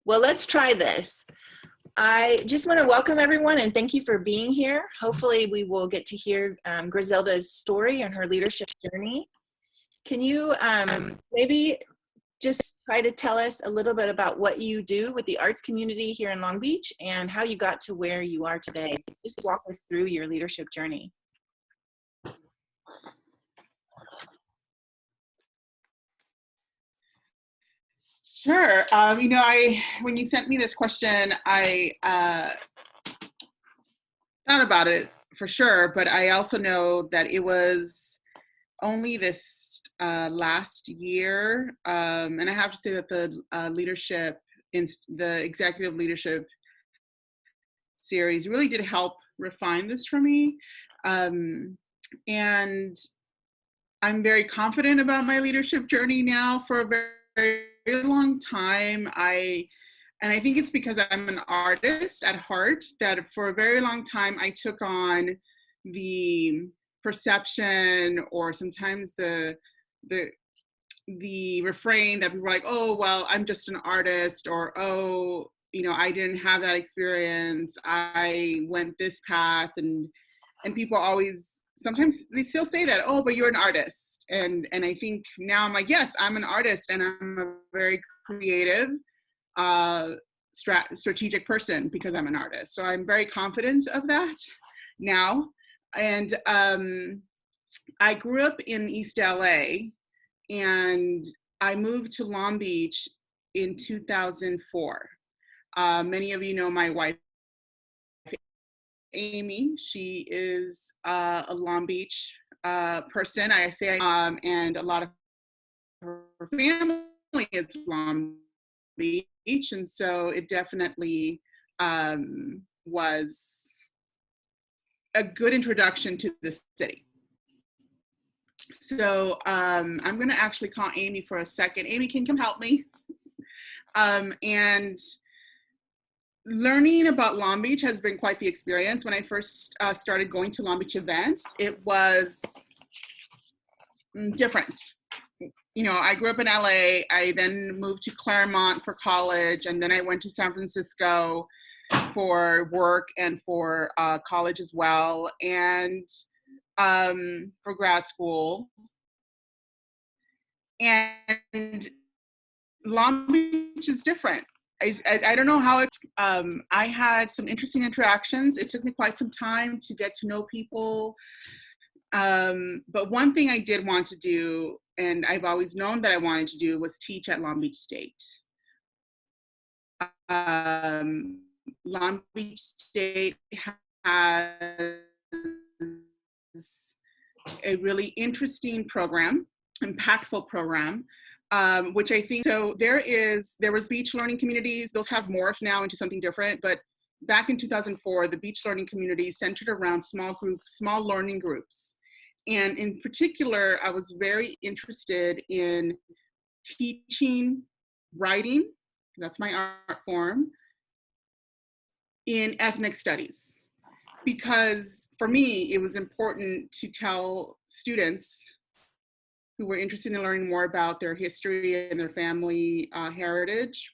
Well, let's try this. I just want to welcome everyone and thank you for being here. Hopefully we will get to hear Griselda's story and her leadership journey. Can you maybe just try to tell us a little bit about what you do with the arts community here in Long Beach and how you got to where you are today? Just walk us through your leadership journey. Sure. When you sent me this question, I thought about it for sure, but I also know that it was only this last year, and I have to say that the leadership in the executive leadership series really did help refine this for me, and I'm very confident about my leadership journey now. For a very, very long time, and I think it's because I'm an artist at heart, that for a very long time I took on the perception, or sometimes the refrain that people were like, oh, well, I'm just an artist, or oh, I didn't have that experience, I went this path, and people always, sometimes they still say that, oh, but you're an artist. And I think now I'm like, yes, I'm an artist, and I'm a very creative, strategic person because I'm an artist. So I'm very confident of that now. And I grew up in East LA, and I moved to Long Beach in 2004. Many of you know my wife, Amy. She is a Long Beach person. And a lot of her family is Long Beach, and so it definitely was a good introduction to the city. So I'm going to actually call Amy for a second. Amy, can you come help me? And learning about Long Beach has been quite the experience. When I first started going to Long Beach events, it was different. I grew up in LA. I then moved to Claremont for college, and then I went to San Francisco for work and for college as well, and for grad school. And Long Beach is different. I don't know how it's, I had some interesting interactions. It took me quite some time to get to know people. But one thing I did want to do, and I've always known that I wanted to do, was teach at Long Beach State. Long Beach State has a really interesting program, impactful program, which I think, so there was beach learning communities. Those have morphed now into something different, but back in 2004, the beach learning communities centered around small learning groups. And in particular, I was very interested in teaching writing, that's my art form, in ethnic studies. Because for me, it was important to tell students who were interested in learning more about their history and their family heritage,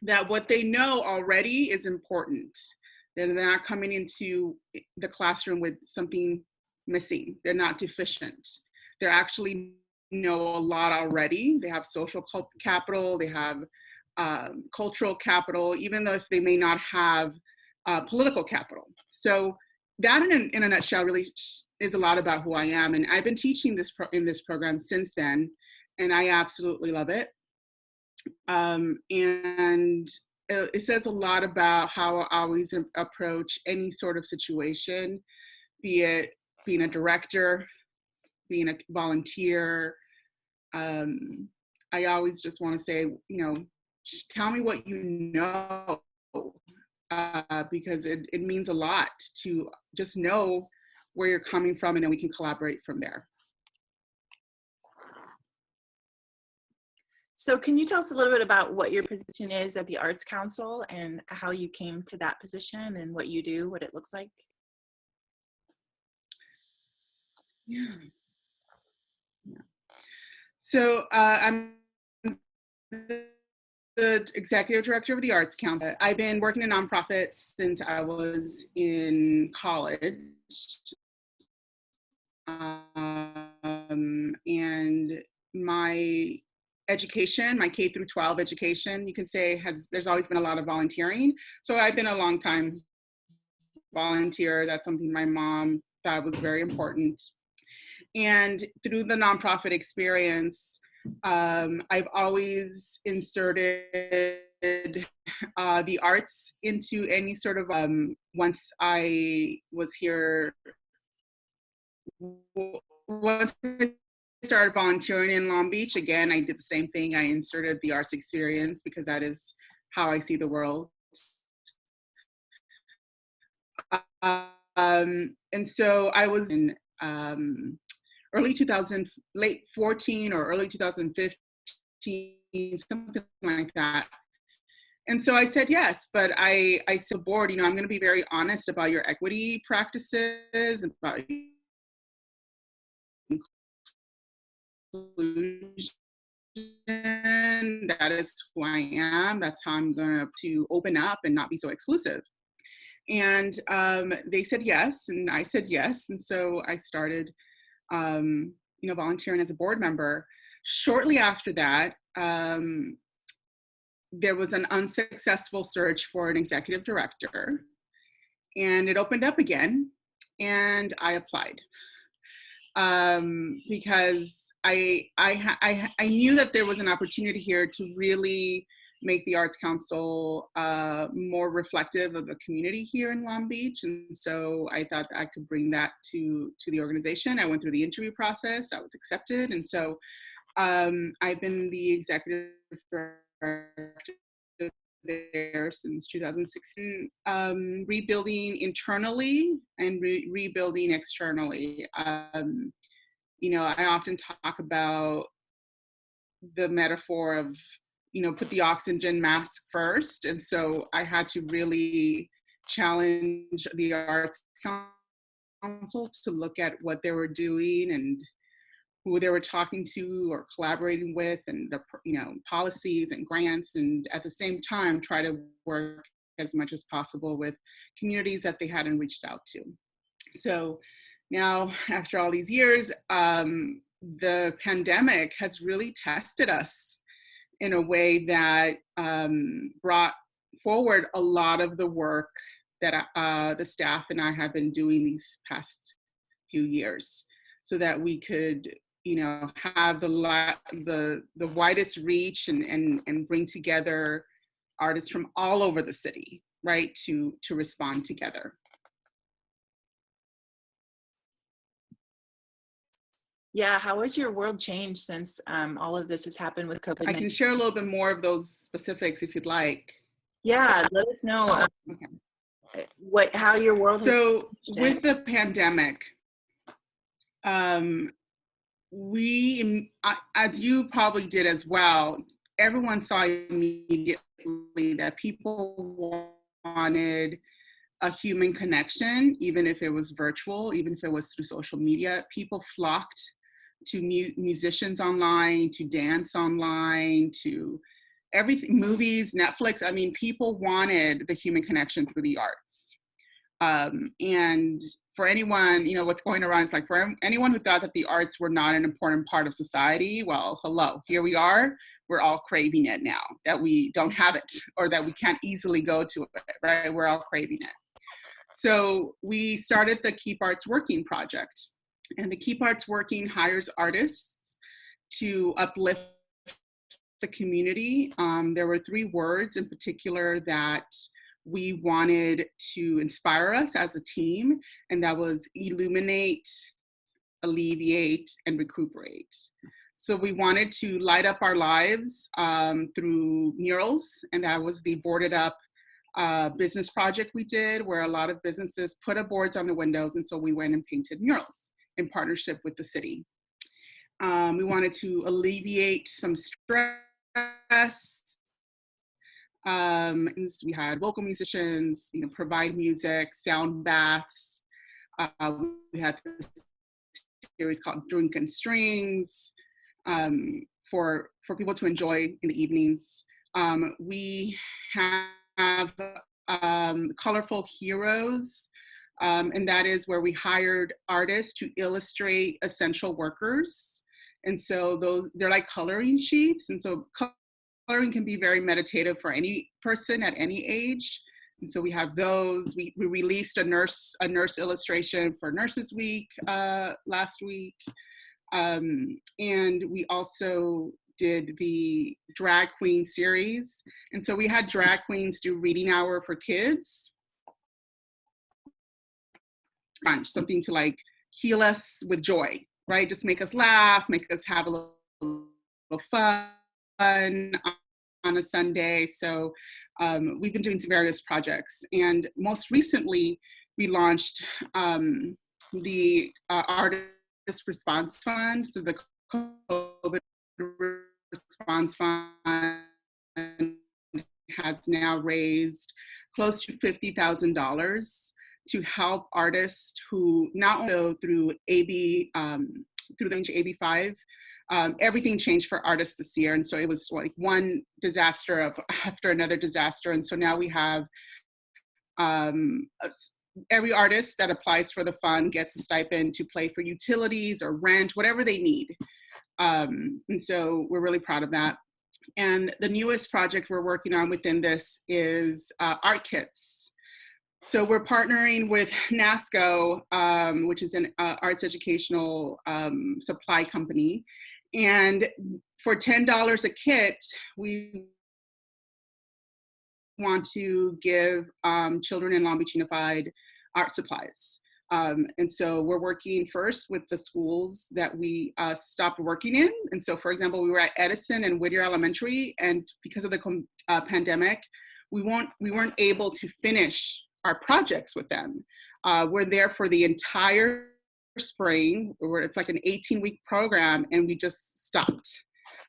that what they know already is important. They're not coming into the classroom with something missing. They're not deficient. They actually know a lot already. They have social capital, they have cultural capital, even though if they may not have political capital. So that in a nutshell really is a lot about who I am. And I've been teaching in this program since then, and I absolutely love it. And it says a lot about how I always approach any sort of situation, be it being a director, being a volunteer. I always just want to say, tell me what you know, because it means a lot to just know where you're coming from, and then we can collaborate from there. So can you tell us a little bit about what your position is at the Arts Council and how you came to that position and what you do, what it looks like? Yeah. So I'm the the executive director of the Arts Council. I've been working in nonprofits since I was in college. And my education, my K through 12 education, you can say there's always been a lot of volunteering. So I've been a long time volunteer. That's something my mom thought was very important. And through the nonprofit experience, I've always inserted the arts into any sort of, once I was here, once I started volunteering in Long Beach, again, I did the same thing. I inserted the arts experience because that is how I see the world. And so I was in early 2000, late 14 or early 2015, something like that. And so I said yes, but I said to the board, I'm going to be very honest about your equity practices, about inclusion. That is who I am. That's how I'm going to open up and not be so exclusive. And they said yes, and I said yes. And so I started, volunteering as a board member. Shortly after that, there was an unsuccessful search for an executive director, and it opened up again, and I applied because I knew that there was an opportunity here to really make the Arts Council more reflective of the community here in Long Beach. And so I thought that I could bring that to the organization. I went through the interview process, I was accepted. And so I've been the executive director there since 2016, rebuilding internally and rebuilding externally. I often talk about the metaphor of, put the oxygen mask first. And so I had to really challenge the Arts Council to look at what they were doing and who they were talking to or collaborating with, and the policies and grants, and at the same time try to work as much as possible with communities that they hadn't reached out to. So now, after all these years, the pandemic has really tested us in a way that brought forward a lot of the work that the staff and I have been doing these past few years, so that we could, have the widest reach and bring together artists from all over the city, right, to respond together. Yeah, how has your world changed since all of this has happened with COVID-19? I can share a little bit more of those specifics if you'd like. Yeah, let us know how your world. So with the pandemic, we, as you probably did as well, everyone saw immediately that people wanted a human connection, even if it was virtual, even if it was through social media. People flocked to musicians online, to dance online, to everything, movies, Netflix. I mean, people wanted the human connection through the arts. And for anyone, what's going around, it's like for anyone who thought that the arts were not an important part of society, well, hello, here we are. We're all craving it now, that we don't have it, or that we can't easily go to it, right? We're all craving it. So we started the Keep Arts Working project. And the Keep Arts Working hires artists to uplift the community. There were 3 words in particular that we wanted to inspire us as a team, and that was illuminate, alleviate, and recuperate. So we wanted to light up our lives through murals, and that was the boarded up business project we did, where a lot of businesses put up boards on the windows, and so we went and painted murals in partnership with the city. We wanted to alleviate some stress. We had local musicians, provide music, sound baths. We had this series called Drunken Strings for people to enjoy in the evenings. We have Colorful Heroes, and that is where we hired artists to illustrate essential workers. And so they're like coloring sheets. And so coloring can be very meditative for any person at any age. And so we have those. We released a nurse illustration for Nurses Week last week. And we also did the drag queen series. And so we had drag queens do reading hour for kids. Something to like heal us with joy, right? Just make us laugh, make us have a little fun on a Sunday. So we've been doing some various projects. And most recently, we launched the Artist Response Fund. So the COVID Response Fund has now raised close to $50,000 to help artists who not only through AB, through the AB 5, everything changed for artists this year. And so it was like one disaster after another disaster. And so now we have every artist that applies for the fund gets a stipend to pay for utilities or rent, whatever they need. And so we're really proud of that. And the newest project we're working on within this is art kits. So we're partnering with NASCO, which is an arts educational supply company. And for $10 a kit, we want to give children in Long Beach Unified art supplies. And so we're working first with the schools that we stopped working in. And so, for example, we were at Edison and Whittier Elementary, and because of the pandemic, we weren't able to finish our projects with them. We're there for the entire spring, where it's like an 18-week program, and we just stopped.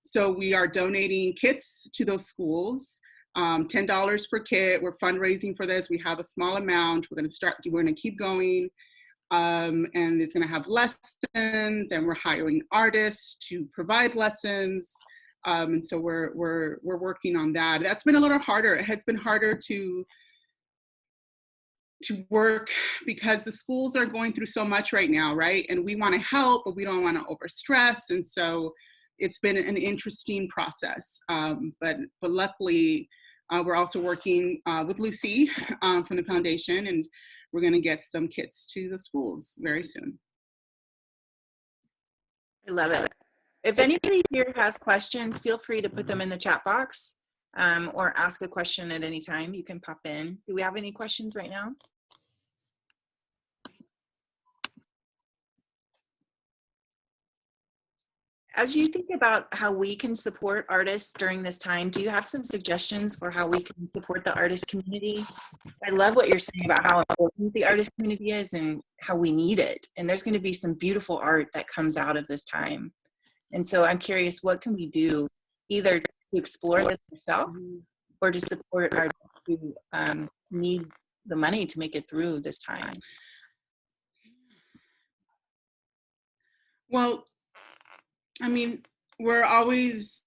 So we are donating kits to those schools, $10 per kit. We're fundraising for this. We have a small amount. We're going to keep going. And it's going to have lessons, and we're hiring artists to provide lessons. And so we're working on that. That's been a little harder. It has been harder to work because the schools are going through so much right now, right? And we want to help, but we don't want to overstress. And so it's been an interesting process. But luckily, we're also working with Lucy from the foundation, and we're going to get some kits to the schools very soon. I love it. If anybody here has questions, feel free to put them in the chat box or ask a question at any time. You can pop in. Do we have any questions right now? As you think about how we can support artists during this time, do you have some suggestions for how we can support the artist community? I love what you're saying about how important the artist community is and how we need it. And there's going to be some beautiful art that comes out of this time. And so I'm curious, what can we do either to explore this yourself or to support artists who need the money to make it through this time? Well, I mean, we're always,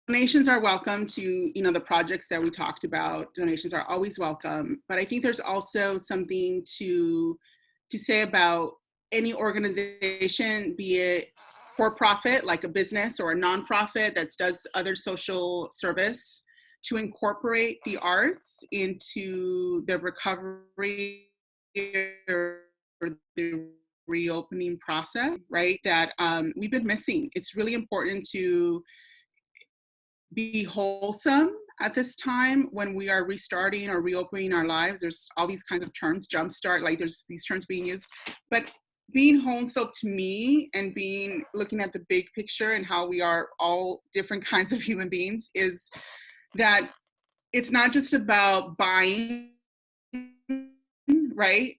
donations are welcome to, the projects that we talked about. Donations are always welcome. But I think there's also something to say about any organization, be it for-profit, like a business, or a nonprofit that does other social service, to incorporate the arts into the recovery or the reopening process, right? That we've been missing. It's really important to be wholesome at this time when we are restarting or reopening our lives. There's all these kinds of terms, jumpstart, like there's these terms being used, but being wholesome to me and looking at the big picture and how we are all different kinds of human beings is that it's not just about buying, right?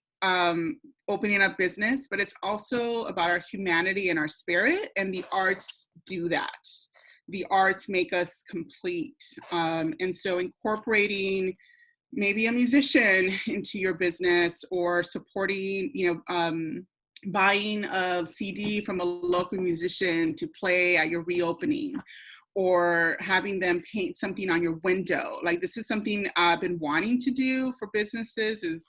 Opening up business, but it's also about our humanity and our spirit, and the arts do that. The arts make us complete. And so incorporating maybe a musician into your business, or supporting, buying a CD from a local musician to play at your reopening, or having them paint something on your window. Like, this is something I've been wanting to do for businesses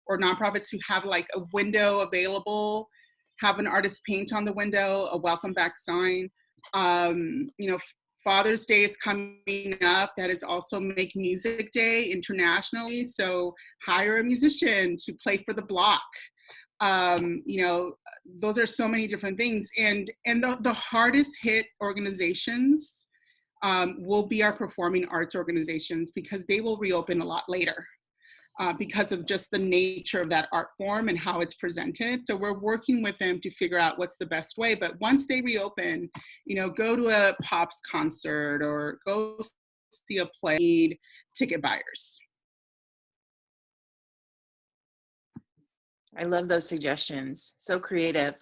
or nonprofits who have like a window available, have an artist paint on the window, a welcome back sign. You know, Father's Day is coming up. That is also Make Music Day internationally. So hire a musician to play for the block. You know, those are so many different things. And the hardest hit organizations will be our performing arts organizations, because they will reopen a lot later. Because of just the nature of that art form and how it's presented. So we're working with them to figure out what's the best way. But once they reopen, you know, go to a Pops concert or go see a play, need ticket buyers. I love those suggestions. So creative.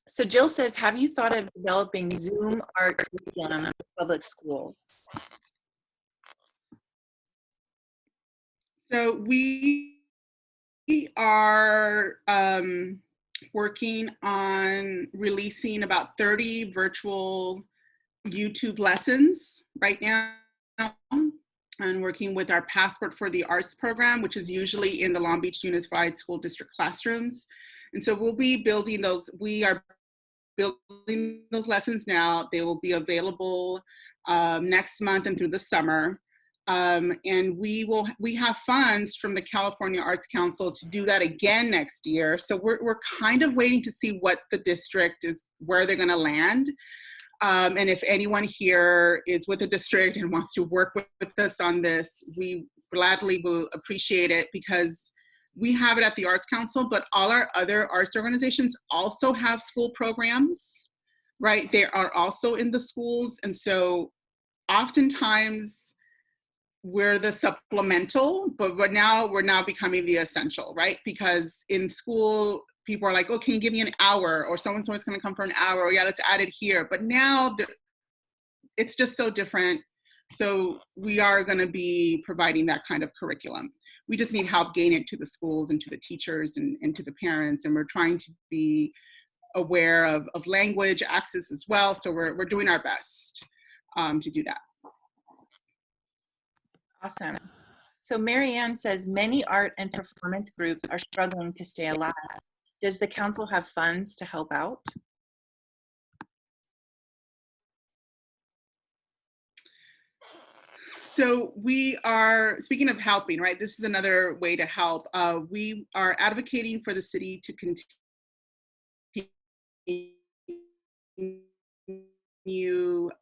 So Jill says, have you thought of developing Zoom art curriculum in public schools? So we are working on releasing about 30 virtual YouTube lessons right now, and working with our Passport for the Arts program, which is usually in the Long Beach Unified School District classrooms. And so we'll be building those. We are building those lessons now. They will be available next month and through the summer. And we have funds from the California Arts Council to do that again next year. So we're kind of waiting to see what the district is, where they're going to land. And if anyone here is with the district and wants to work with us on this, we gladly will appreciate it, because we have it at the Arts Council, but all our other arts organizations also have school programs, right? They are also in the schools. And so oftentimes we're the supplemental, but we're now becoming the essential, right? Because in school, people are like, oh, can you give me an hour? Or so-and-so is going to come for an hour. Or yeah, let's add it here. But now it's just so different. So we are going to be providing that kind of curriculum. We just need help getting it to the schools and to the teachers and to the parents. And we're trying to be aware of language access as well. So we're doing our best to do that. Awesome. So Marianne says, many art and performance groups are struggling to stay alive. Does the council have funds to help out? So we are, speaking of helping, right? This is another way to help. We are advocating for the city to continue.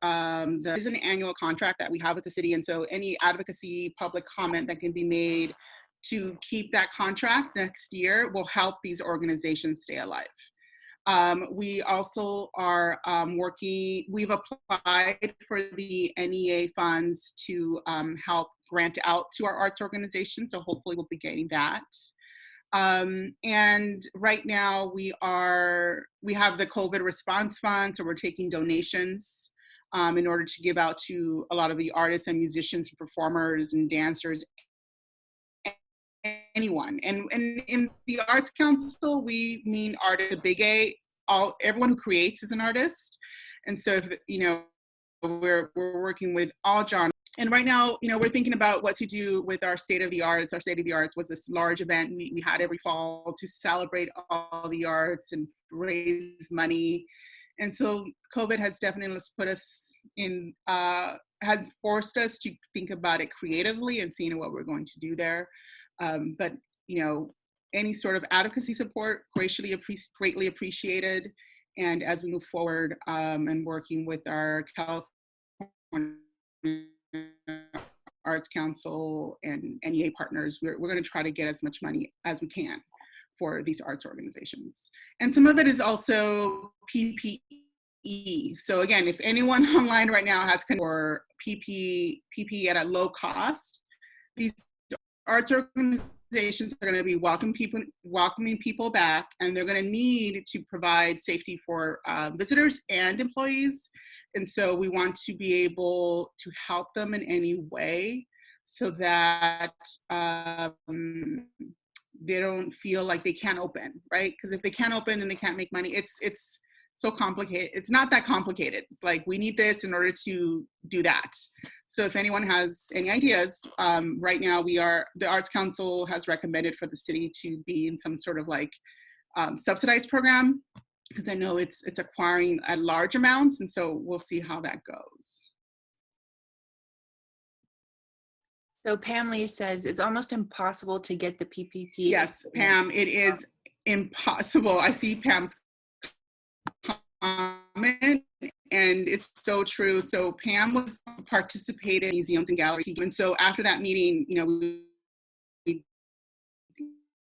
There is an annual contract that we have with the city. And so any advocacy, public comment that can be made to keep that contract next year will help these organizations stay alive. We also are we've applied for the NEA funds to help grant out to our arts organization. So hopefully we'll be getting that. And right now we have the COVID response fund. So we're taking donations in order to give out to a lot of the artists and musicians and performers and dancers, anyone. And in the Arts Council, we mean artist, the big A, everyone who creates is an artist. And so, we're working with all genres. And right now, we're thinking about what to do with our State of the Arts. Our State of the Arts was this large event we had every fall to celebrate all the arts and raise money. And so COVID has definitely put us in, has forced us to think about it creatively and seeing what we're going to do there. But any sort of advocacy support, greatly appreciated. And as we move forward and working with our California Arts Council and NEA partners, we're going to try to get as much money as we can for these arts organizations. And some of it is also PPE. So again, if anyone online right now has for PPE at a low cost, these arts organizations are going to be welcoming people back, and they're going to need to provide safety for visitors and employees. And so we want to be able to help them in any way so that they don't feel like they can't open, right? Because if they can't open, then they can't make money. so complicated. It's not that complicated. It's like, we need this in order to do that. So if anyone has any ideas, right now the Arts Council has recommended for the city to be in some sort of like subsidized program, because I know it's acquiring at large amounts, and so we'll see how that goes. So Pam Lee says it's almost impossible to get the PPP. Yes, Pam, it is impossible. I see Pam's comment, and it's so true. So Pam was participated in museums and galleries, and so after that meeting, you know,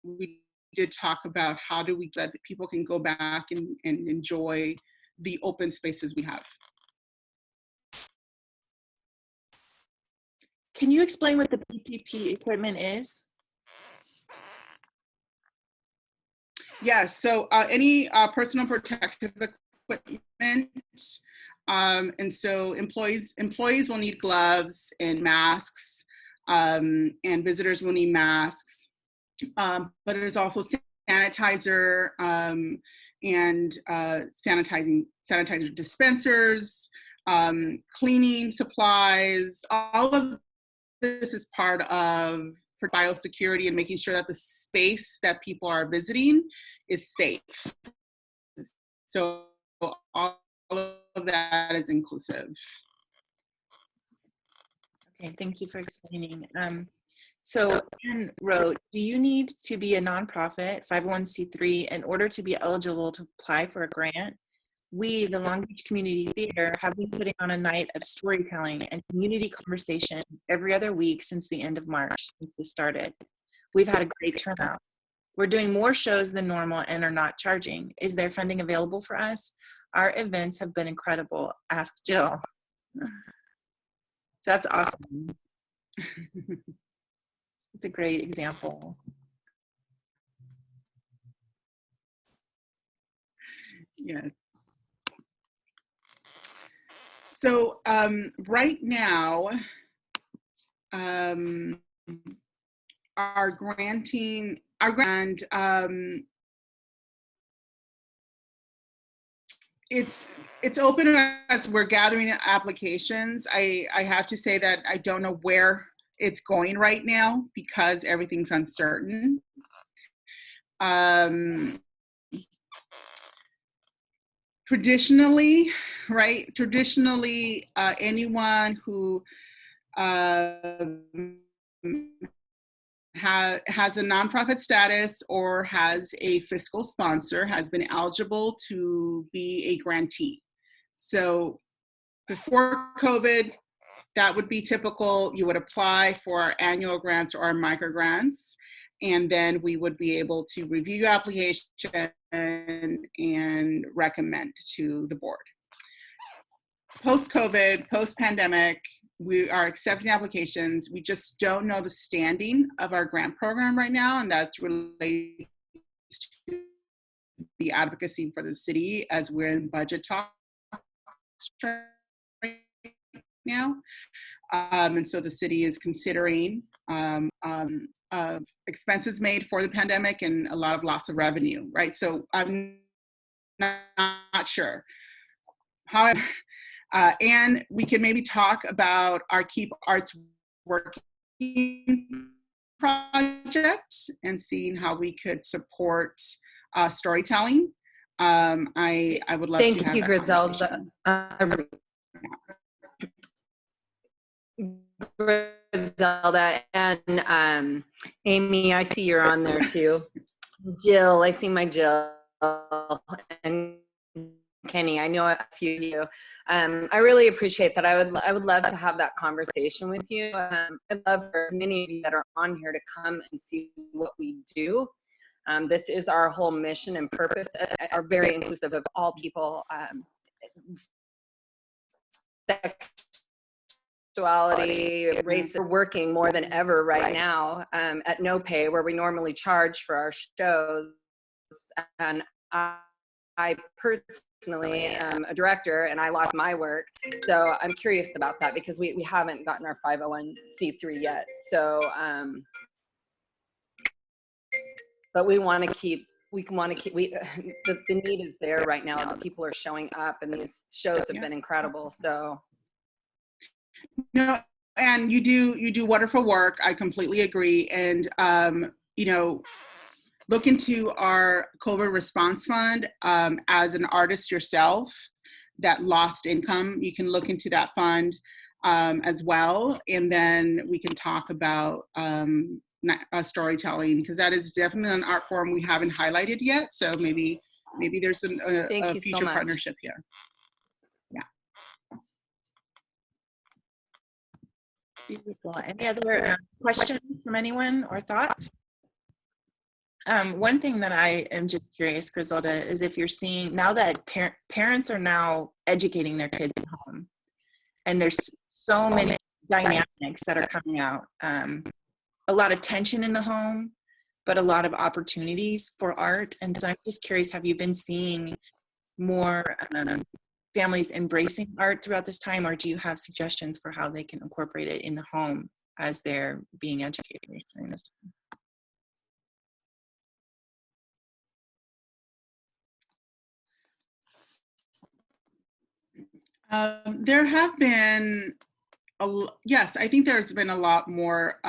we did talk about how do we let people can go back and enjoy the open spaces we have. Can you explain what the PPP equipment is? Yes, so any personal protective equipment, and so employees will need gloves and masks, and visitors will need masks, but there's also sanitizer and sanitizer dispensers, cleaning supplies. All of this is part of biosecurity and making sure that the space that people are visiting is safe. So all of that is inclusive. Okay, thank you for explaining. So Anne wrote, do you need to be a nonprofit 501c3 in order to be eligible to apply for a grant? We, the Long Beach Community Theater, have been putting on a night of storytelling and community conversation every other week since the end of March, since this started. We've had a great turnout. We're doing more shows than normal and are not charging. Is there funding available for us? Our events have been incredible. Ask Jill. That's awesome. It's a great example. Yeah. So right now, our grant, it's open as we're gathering applications. I have to say that I don't know where it's going right now because everything's uncertain. Traditionally, anyone who has a nonprofit status or has a fiscal sponsor has been eligible to be a grantee. So before COVID, that would be typical. You would apply for our annual grants or our micro grants, and then we would be able to review your application and recommend to the board. Post-COVID, post-pandemic, we are accepting applications. We just don't know the standing of our grant program right now, and that's related to the advocacy for the city as we're in budget talks right now. And so the city is considering expenses made for the pandemic and a lot of loss of revenue, right? So I'm not sure. However, and we can maybe talk about our Keep Arts Working project and seeing how we could support storytelling. I would love to have that. Thank you, Griselda. Griselda and Amy, I see you're on there too. Jill, I see my Jill, and Kenny, I know a few of you. I really appreciate that. I would love to have that conversation with you. I'd love for as many of you that are on here to come and see what we do. This is our whole mission and purpose, are very inclusive of all people, sexuality, race. We're working more than ever right now at no pay, where we normally charge for our shows. And I personally am a director and I lost my work. So I'm curious about that because we haven't gotten our 501c3 yet. So, but we want to keep we can want to keep, the need is there right now. The people are showing up and these shows have been incredible. So. No, and you do wonderful work. I completely agree. And, you know, look into our COVID response fund. As an artist yourself that lost income, you can look into that fund as well. And then we can talk about storytelling, because that is definitely an art form we haven't highlighted yet. So maybe there's a future partnership here. Yeah. Beautiful. Any other questions from anyone or thoughts? One thing that I am just curious, Griselda, is if you're seeing now that parents are now educating their kids at home, and there's so many dynamics that are coming out, a lot of tension in the home, but a lot of opportunities for art. And so I'm just curious, have you been seeing more families embracing art throughout this time, or do you have suggestions for how they can incorporate it in the home as they're being educated during this time? There have been, yes, I think there's been a lot more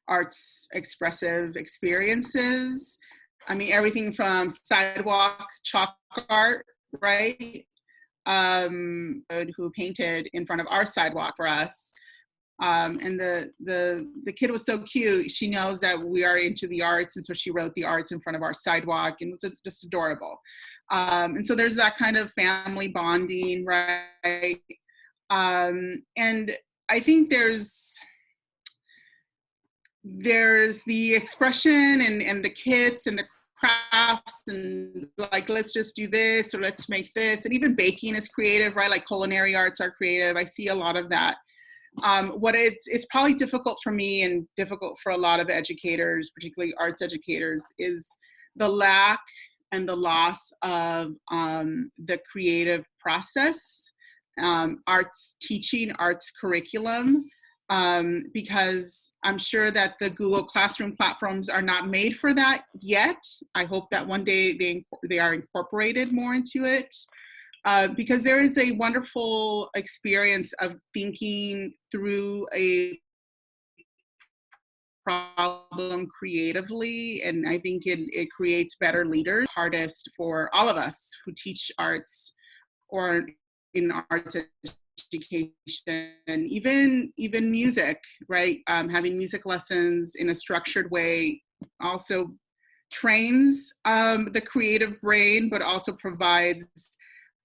arts expressive experiences. I mean, everything from sidewalk chalk art, right? Who painted in front of our sidewalk for us. And the kid was so cute. She knows that we are into the arts, and so she wrote the arts in front of our sidewalk, and it was just adorable. And so there's that kind of family bonding, right? And I think there's the expression and the kits and the crafts, and like, let's just do this, or let's make this. And even baking is creative, right? Like culinary arts are creative. I see a lot of that. What it's probably difficult for me and difficult for a lot of educators, particularly arts educators, is the lack and the loss of the creative process, arts teaching, arts curriculum, because I'm sure that the Google Classroom platforms are not made for that yet. I hope that one day they are incorporated more into it. Because there is a wonderful experience of thinking through a problem creatively, and I think it creates better leaders. Hardest for all of us who teach arts or in arts education, even music, right? Having music lessons in a structured way also trains the creative brain, but also provides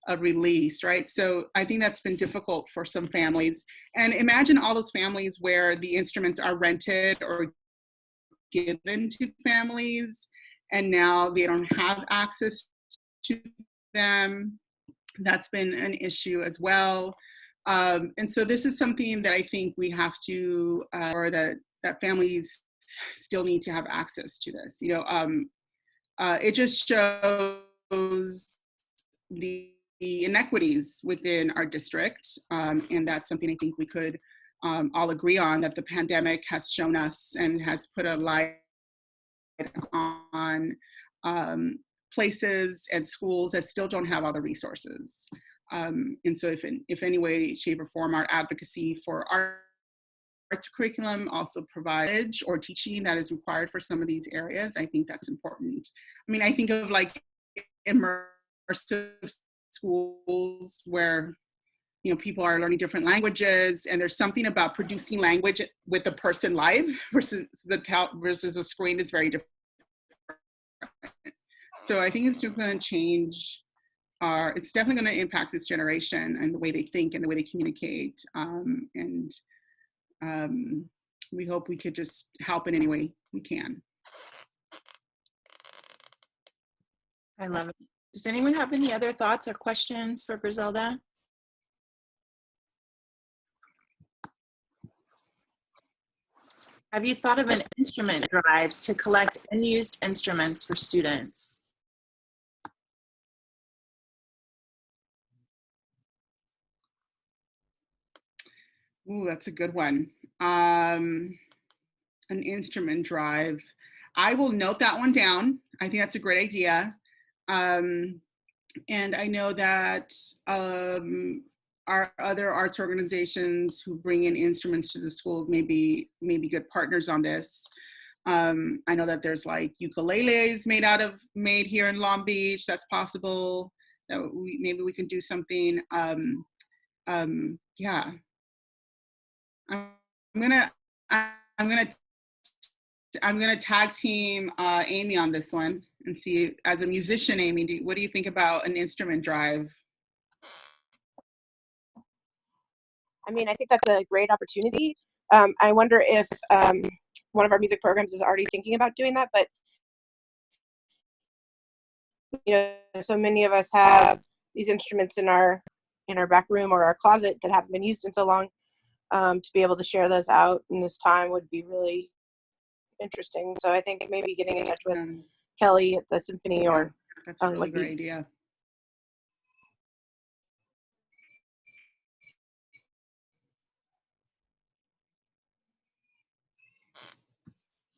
a release, right? So I think that's been difficult for some families. And imagine all those families where the instruments are rented or given to families, and now they don't have access to them. That's been an issue as well. And so this is something that I think we have to, or that families still need to have access to this. You know, it just shows the inequities within our district, and that's something I think we could all agree on, that the pandemic has shown us and has put a light on places and schools that still don't have all the resources. And so if any way, shape, or form, our advocacy for arts curriculum also provides or teaching that is required for some of these areas, I think that's important. I mean, I think of like immersive schools where, you know, people are learning different languages, and there's something about producing language with a person live versus versus a screen is very different. So I think it's just going to change it's definitely going to impact this generation and the way they think and the way they communicate. And we hope we could just help in any way we can. I love it. Does anyone have any other thoughts or questions for Griselda? Have you thought of an instrument drive to collect unused instruments for students? Ooh, that's a good one. An instrument drive. I will note that one down. I think that's a great idea. And I know that our other arts organizations who bring in instruments to the school may be good partners on this. I know that there's like ukuleles made here in Long Beach. That's possible. That maybe we can do something. Yeah, I'm gonna tag team Amy on this one and see. As a musician, Amy, what do you think about an instrument drive? I mean, I think that's a great opportunity. I wonder if one of our music programs is already thinking about doing that, but you know, so many of us have these instruments in our back room or our closet that haven't been used in so long. To be able to share those out in this time would be really interesting. So I think maybe getting in touch with Kelly at the symphony or that's a really great idea.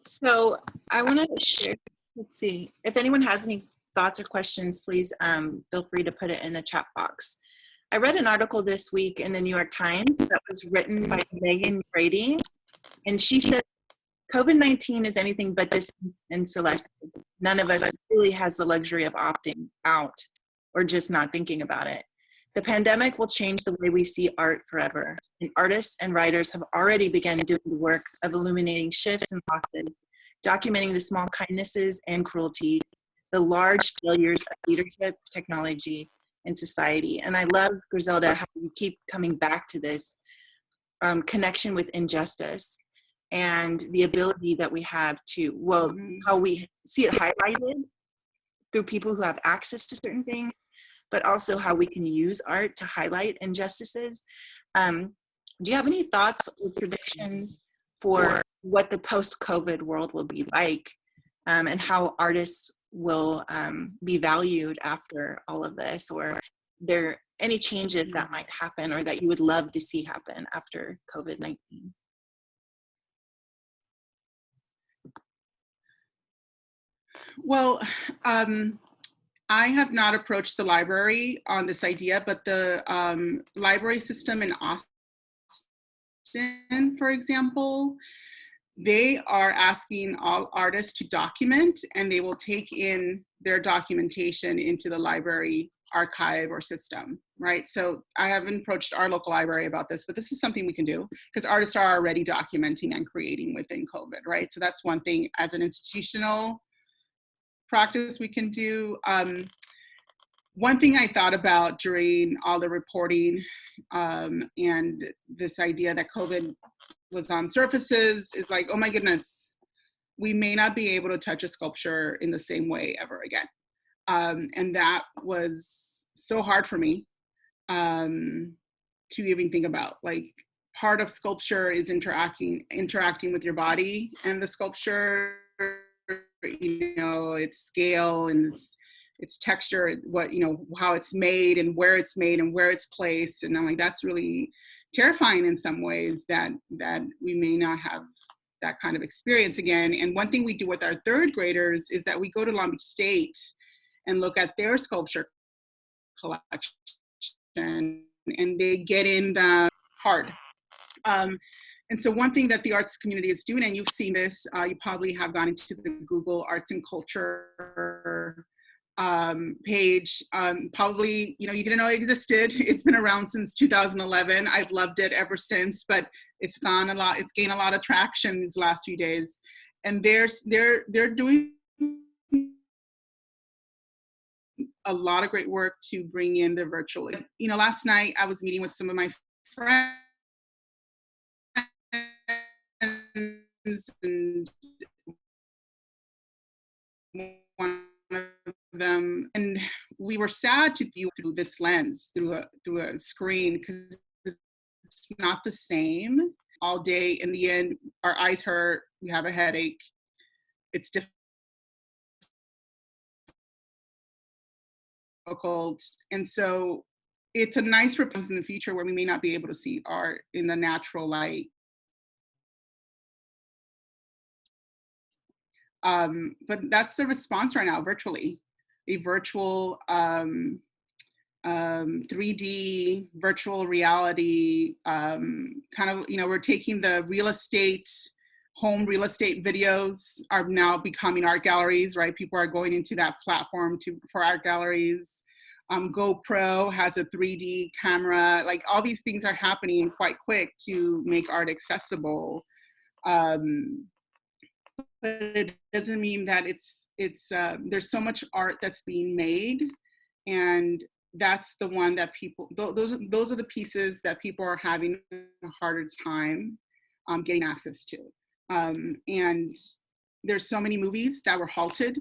So I want to share, let's see, if anyone has any thoughts or questions, please feel free to put it in the chat box. I read an article this week in the New York Times that was written by Megan Grady, and she said, COVID-19 is anything but distant and selective. None of us really has the luxury of opting out or just not thinking about it. The pandemic will change the way we see art forever, and artists and writers have already begun doing the work of illuminating shifts and losses, documenting the small kindnesses and cruelties, the large failures of leadership, technology, and society. And I love, Griselda, how you keep coming back to this connection with injustice and the ability that we have to, well, how we see it highlighted through people who have access to certain things, but also how we can use art to highlight injustices. Do you have any thoughts or predictions for what the post-COVID world will be like, and how artists will be valued after all of this, or there any changes that might happen or that you would love to see happen after COVID-19? Well, I have not approached the library on this idea, but the library system in Austin, for example, they are asking all artists to document, and they will take in their documentation into the library archive or system, right? So I haven't approached our local library about this, but this is something we can do because artists are already documenting and creating within COVID, right? So that's one thing as an institutional practice we can do. One thing I thought about during all the reporting and this idea that COVID was on surfaces is like, oh my goodness, we may not be able to touch a sculpture in the same way ever again. And that was so hard for me to even think about. Like, part of sculpture is interacting with your body and the sculpture, you know, its scale and its texture, what, you know, how it's made and where it's made and where it's placed. And I'm like, that's really terrifying in some ways that we may not have that kind of experience again. And one thing we do with our third graders is that we go to Long Beach State and look at their sculpture collection, and they get in the hard. And so one thing that the arts community is doing, and you've seen this, you probably have gone into the Google Arts and Culture page. Probably, you know, you didn't know it existed. It's been around since 2011. I've loved it ever since, but it's gained a lot of traction these last few days. And they're doing a lot of great work to bring in the virtual. You know, last night I was meeting with some of my friends, and one of them, and we were sad to view through this lens, through a screen, because it's not the same all day. In the end, our eyes hurt, we have a headache, it's difficult. And so it's a nice repose in the future where we may not be able to see art in the natural light. But that's the response right now, virtually. A virtual 3D virtual reality kind of, we're taking the home real estate videos are now becoming art galleries, right? People are going into that platform for art galleries. GoPro has a 3D camera. Like, all these things are happening quite quick to make art accessible. But it doesn't mean that there's so much art that's being made, and that's the one that people, those are the pieces that people are having a harder time getting access to. And there's so many movies that were halted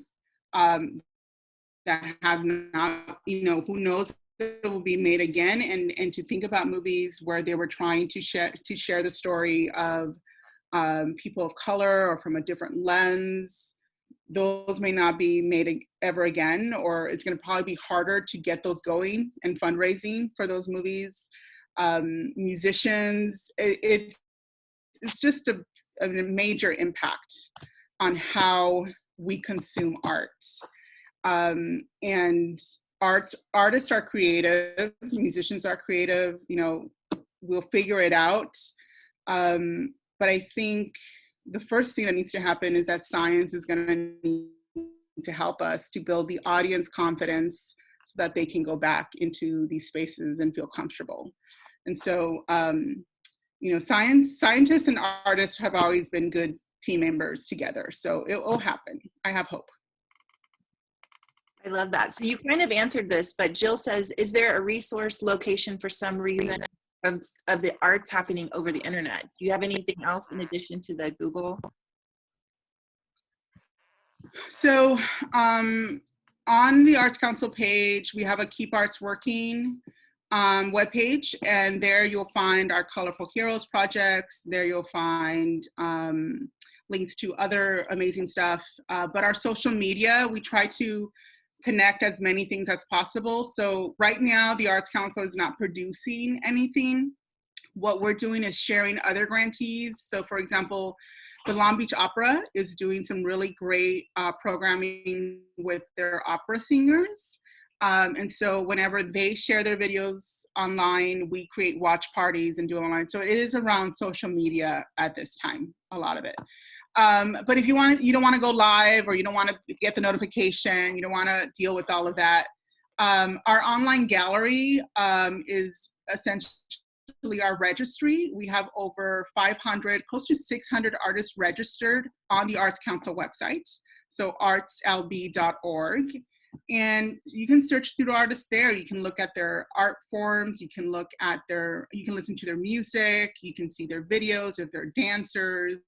that have not, who knows if it will be made again. And to think about movies where they were trying to share the story of people of color or from a different lens, those may not be made ever again, or it's going to probably be harder to get those going and fundraising for those movies. Musicians, it's just a major impact on how we consume art. And artists are creative, musicians are creative, we'll figure it out. But I think the first thing that needs to happen is that science is going to need to help us to build the audience confidence so that they can go back into these spaces and feel comfortable. And so, scientists and artists have always been good team members together. So it will happen. I have hope. I love that. So you kind of answered this, but Jill says, is there a resource location for some reason of the arts happening over the internet? Do you have anything else in addition to the Google? So on the Arts Council page, we have a Keep Arts Working webpage, and there you'll find our Colorful Heroes projects. There you'll find links to other amazing stuff. But our social media, we try to connect as many things as possible. So right now, the Arts Council is not producing anything. What we're doing is sharing other grantees. So for example, the Long Beach Opera is doing some really great programming with their opera singers. And so whenever they share their videos online, we create watch parties and do it online. So it is around social media at this time, a lot of it. But if you don't want to go live, or you don't want to get the notification, you don't want to deal with all of that, our online gallery is essentially our registry. We have over 500, close to 600 artists registered on the Arts Council website, so artslb.org. And you can search through the artists there. You can look at their art forms, you can listen to their music, you can see their videos if they're dancers.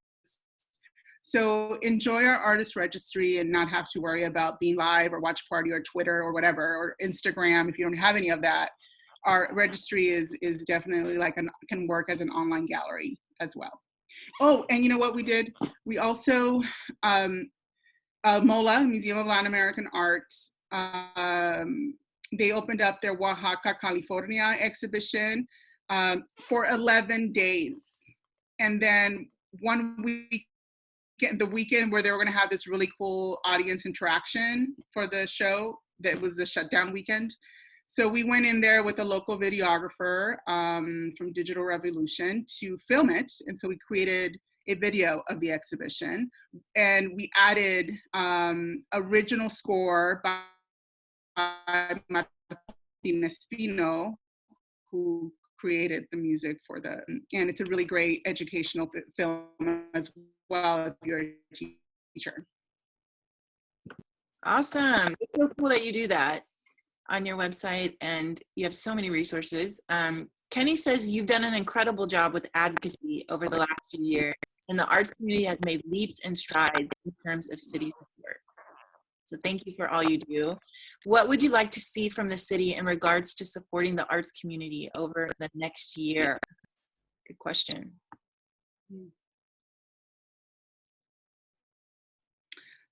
So enjoy our artist registry and not have to worry about being live or watch party or Twitter or whatever, or Instagram if you don't have any of that. Our registry is definitely can work as an online gallery as well. Oh, and you know what we did? We also, MOLA, Museum of Latin American Art, they opened up their Oaxaca, California exhibition for 11 days. And then one week, the weekend where they were going to have this really cool audience interaction for the show, that was the shutdown weekend. So we went in there with a local videographer from Digital Revolution to film it. And so we created a video of the exhibition, and we added original score by Martin Espino, who created the music for and it's a really great educational film as well if you're a teacher. Awesome. It's so cool that you do that on your website, and you have so many resources. Kenny says you've done an incredible job with advocacy over the last few years, and the arts community has made leaps and strides in terms of city support. So thank you for all you do. What would you like to see from the city in regards to supporting the arts community over the next year? Good question.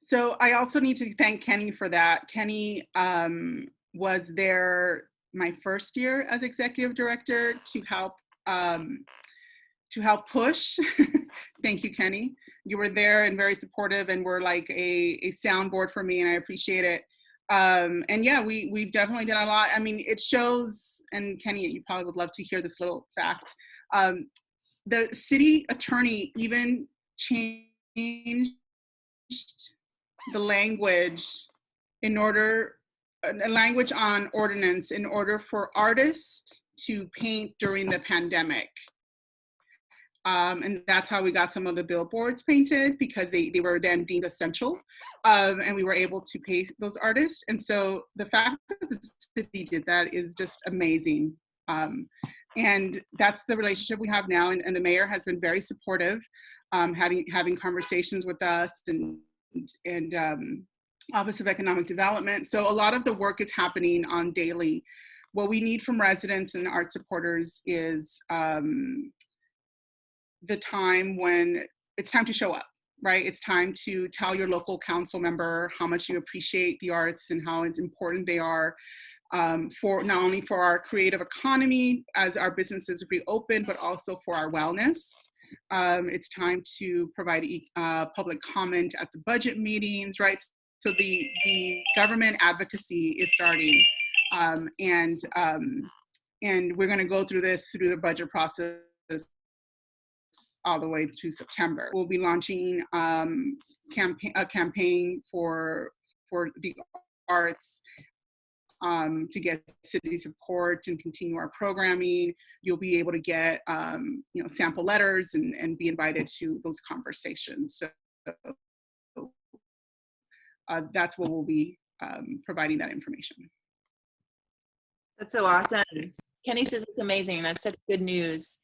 So I also need to thank Kenny for that. Kenny was there my first year as executive director to help push, thank you, Kenny, you were there and very supportive and were like a soundboard for me, and I appreciate it. And yeah, we've definitely done a lot. I mean, it shows, and Kenny, you probably would love to hear this little fact. The city attorney even changed the language in order, a language on ordinance in order for artists to paint during the pandemic. And that's how we got some of the billboards painted, because they were then deemed essential, and we were able to pay those artists. And so the fact that the city did that is just amazing. And that's the relationship we have now. And the mayor has been very supportive, having conversations with us and Office of Economic Development. So a lot of the work is happening on daily. What we need from residents and art supporters is the time when it's time to show up, right? It's time to tell your local council member how much you appreciate the arts and how it's important they are, for not only for our creative economy as our businesses reopen, but also for our wellness. It's time to provide public comment at the budget meetings, right? So the government advocacy is starting, and we're going to go through the budget process all the way through September. We'll be launching a campaign for the arts, to get city support and continue our programming. You'll be able to get sample letters and be invited to those conversations. So that's what we'll be providing that information. That's so awesome. Kenny says it's amazing. That's such good news.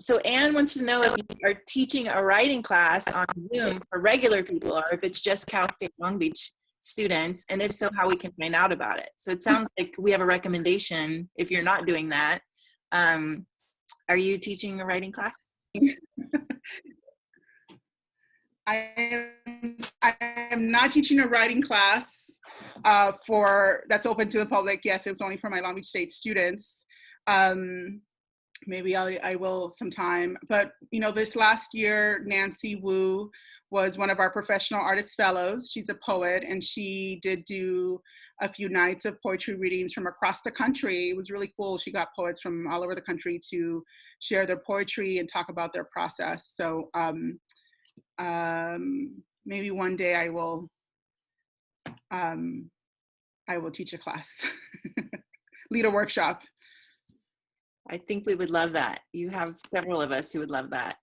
So Anne wants to know if you are teaching a writing class on Zoom for regular people, or if it's just Cal State Long Beach students, and if so, how we can find out about it. So it sounds like we have a recommendation if you're not doing that. Are you teaching a writing class? I am not teaching a writing class that's open to the public. Yes, it was only for my Long Beach State students. Maybe I will sometime. But this last year, Nancy Wu was one of our professional artist fellows. She's a poet, and she did do a few nights of poetry readings from across the country. It was really cool. She got poets from all over the country to share their poetry and talk about their process. So maybe one day I will teach a class, lead a workshop. I think we would love that. You have several of us who would love that.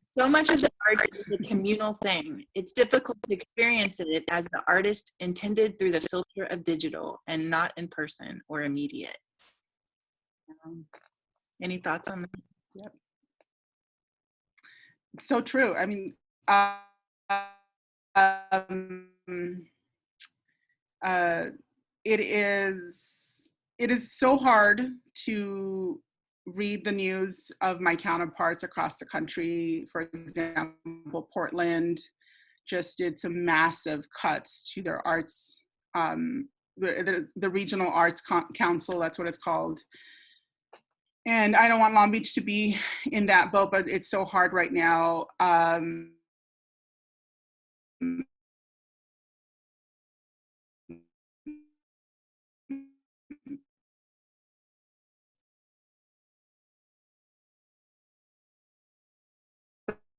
So much of the arts is a communal thing. It's difficult to experience it as the artist intended through the filter of digital and not in person or immediate. Any thoughts on that? Yep. It's so true. I mean, it is so hard to read the news of my counterparts across the country. For example, Portland just did some massive cuts to their arts, the Regional Arts Council, that's what it's called. And I don't want Long Beach to be in that boat, but it's so hard right now.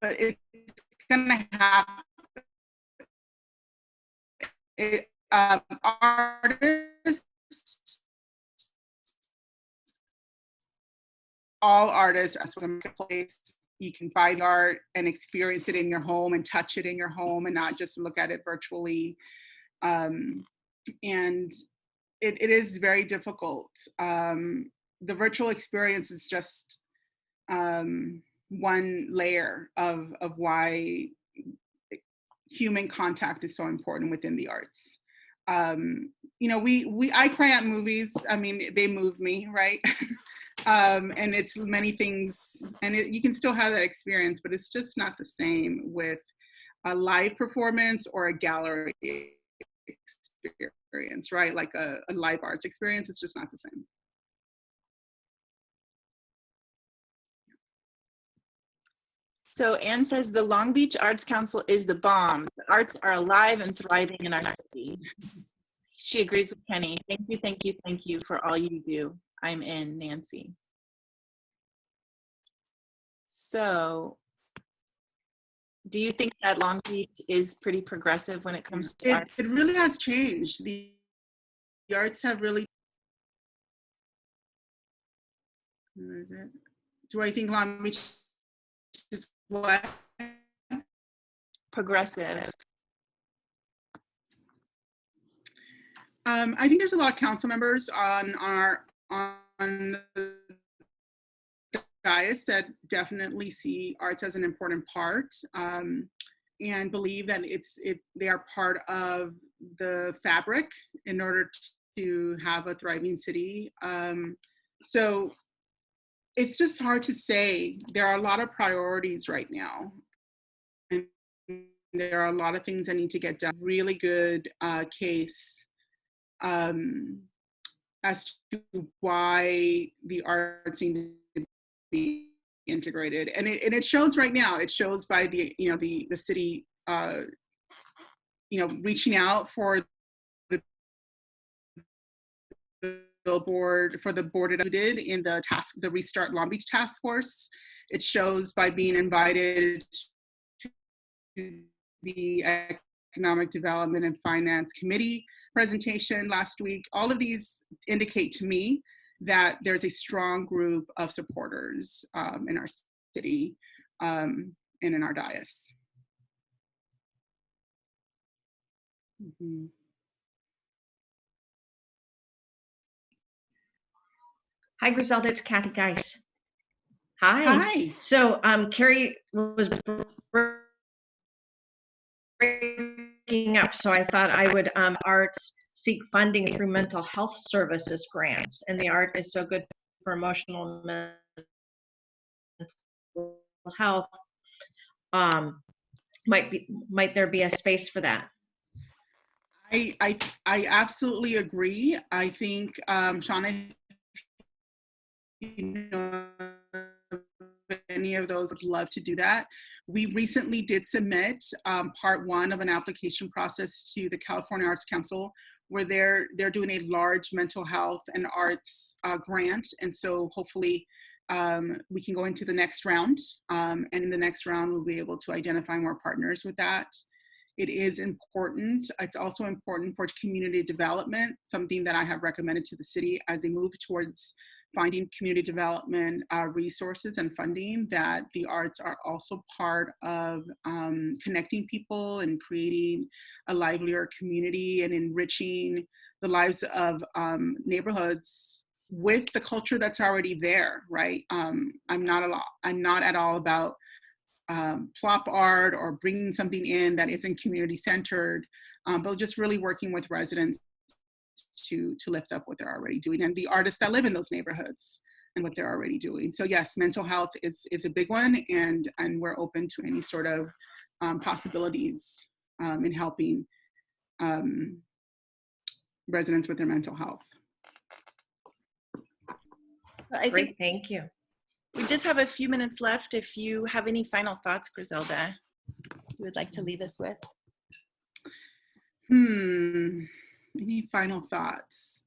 But it's gonna happen. Artists, all artists are in the marketplace. You can buy art and experience it in your home and touch it in your home and not just look at it virtually. And it is very difficult. The virtual experience is just one layer of why human contact is so important within the arts. I cry at movies. I mean, they move me, right? And it's many things, and you can still have that experience, but it's just not the same with a live performance or a gallery experience, right? Like a live arts experience, it's just not the same. So Anne says the Long Beach Arts Council is the bomb. The arts are alive and thriving in our city. She agrees with Kenny. Thank you, thank you, thank you for all you do. I'm in, Nancy. So do you think that Long Beach is pretty progressive when it comes to art? It really has changed. The arts have really. Do I think Long Beach is what? Progressive. I think there's a lot of council members on the dais that definitely see arts as an important part, and believe that they are part of the fabric in order to have a thriving city. So it's just hard to say. There are a lot of priorities right now, and there are a lot of things that need to get done. Really good case as to why the arts need to be integrated, and it shows right now. It shows by the city reaching out for the billboard for the board it did in the Restart Long Beach task force. It shows by being invited to the Economic Development and Finance Committee presentation last week. All of these indicate to me that there's a strong group of supporters in our city and in our dais. Mm-hmm. Hi, Griselda, it's Kathy Geis. Hi. Hi. So Carrie was breaking up, so I thought I would arts seek funding through mental health services grants, and the art is so good for emotional and mental health. Might there be a space for that? I absolutely agree. I think Shauna, any of those would love to do that. We recently did submit part one of an application process to the California Arts Council, where they're doing a large mental health and arts grant, and so hopefully we can go into the next round, and in the next round we'll be able to identify more partners with that. It is important. It's also important for community development, something that I have recommended to the city as they move towards finding community development resources and funding, that the arts are also part of connecting people and creating a livelier community and enriching the lives of neighborhoods with the culture that's already there, right? I'm not at all about plop art or bringing something in that isn't community centered, but just really working with residents to lift up what they're already doing, and the artists that live in those neighborhoods and what they're already doing. So yes, mental health is a big one, and we're open to any sort of possibilities in helping residents with their mental health. I Great, think thank you. we just have a few minutes left. If you have any final thoughts, Griselda, you would like to leave us with? Any final thoughts?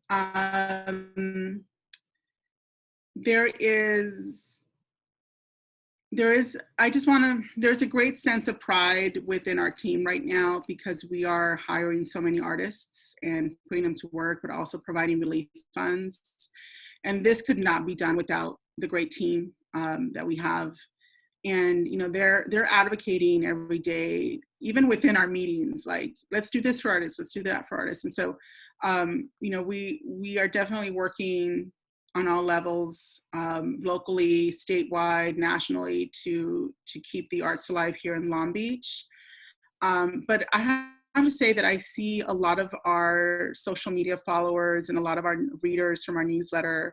There's a great sense of pride within our team right now, because we are hiring so many artists and putting them to work, but also providing relief funds. And this could not be done without the great team that we have. And they're advocating every day, even within our meetings, like, let's do this for artists, let's do that for artists. And so we are definitely working on all levels, locally, statewide, nationally, to keep the arts alive here in Long Beach. But I have to say that I see a lot of our social media followers and a lot of our readers from our newsletter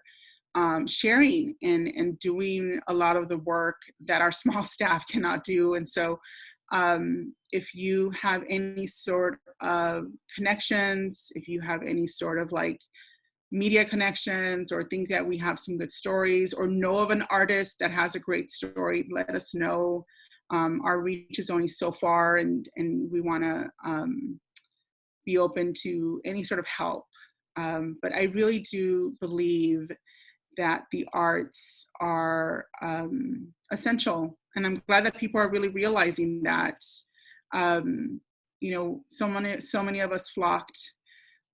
sharing and doing a lot of the work that our small staff cannot do. And so if you have any sort of connections, if you have any sort of media connections, or think that we have some good stories, or know of an artist that has a great story, let us know. our reach is only so far, and we want to be open to any sort of help. But I really do believe that the arts are essential, and I'm glad that people are really realizing that. You know, so many of us flocked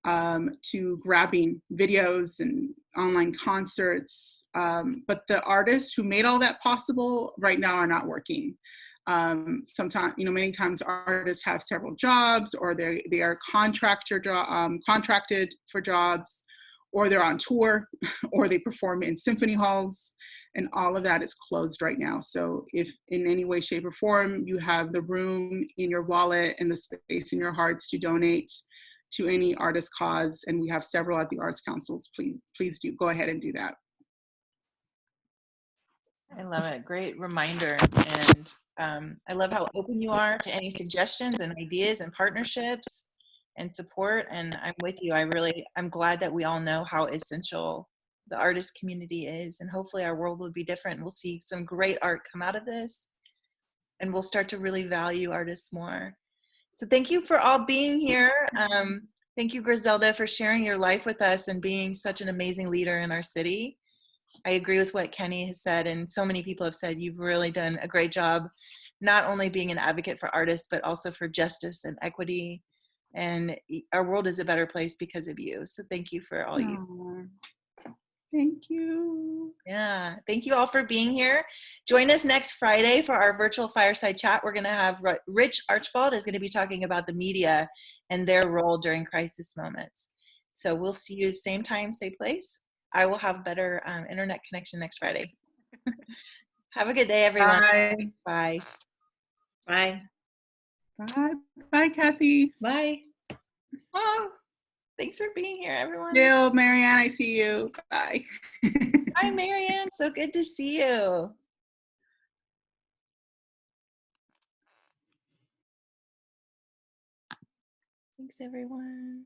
to grabbing videos and online concerts, but the artists who made all that possible right now are not working. Sometimes, you know, many times artists have several jobs, or they are contracted for jobs, or they're on tour, or they perform in symphony halls, and all of that is closed right now. So if in any way, shape, or form you have the room in your wallet and the space in your hearts to donate to any artist cause, and we have several at the Arts Councils, please do go ahead and do that. I love it. Great reminder. And I love how open you are to any suggestions and ideas and partnerships and support. And I'm with you. I'm glad that we all know how essential the artist community is. And hopefully our world will be different. And we'll see some great art come out of this. And we'll start to really value artists more. So thank you for all being here. Thank you, Griselda, for sharing your life with us and being such an amazing leader in our city. I agree with what Kenny has said, and so many people have said. You've really done a great job, not only being an advocate for artists, but also for justice and equity. And our world is a better place because of you. So thank you for all you. Thank you. Yeah, thank you all for being here. Join us next Friday for our virtual fireside chat. We're going to have Rich Archibald is going to be talking about the media and their role during crisis moments. So we'll see you same time, same place. I will have better internet connection next Friday. Have a good day, everyone. Bye. Bye. Bye. Bye. Bye, Kathy. Bye. Oh, thanks for being here, everyone. Jill, Marianne, I see you. Bye. Hi, Marianne. So good to see you. Thanks, everyone.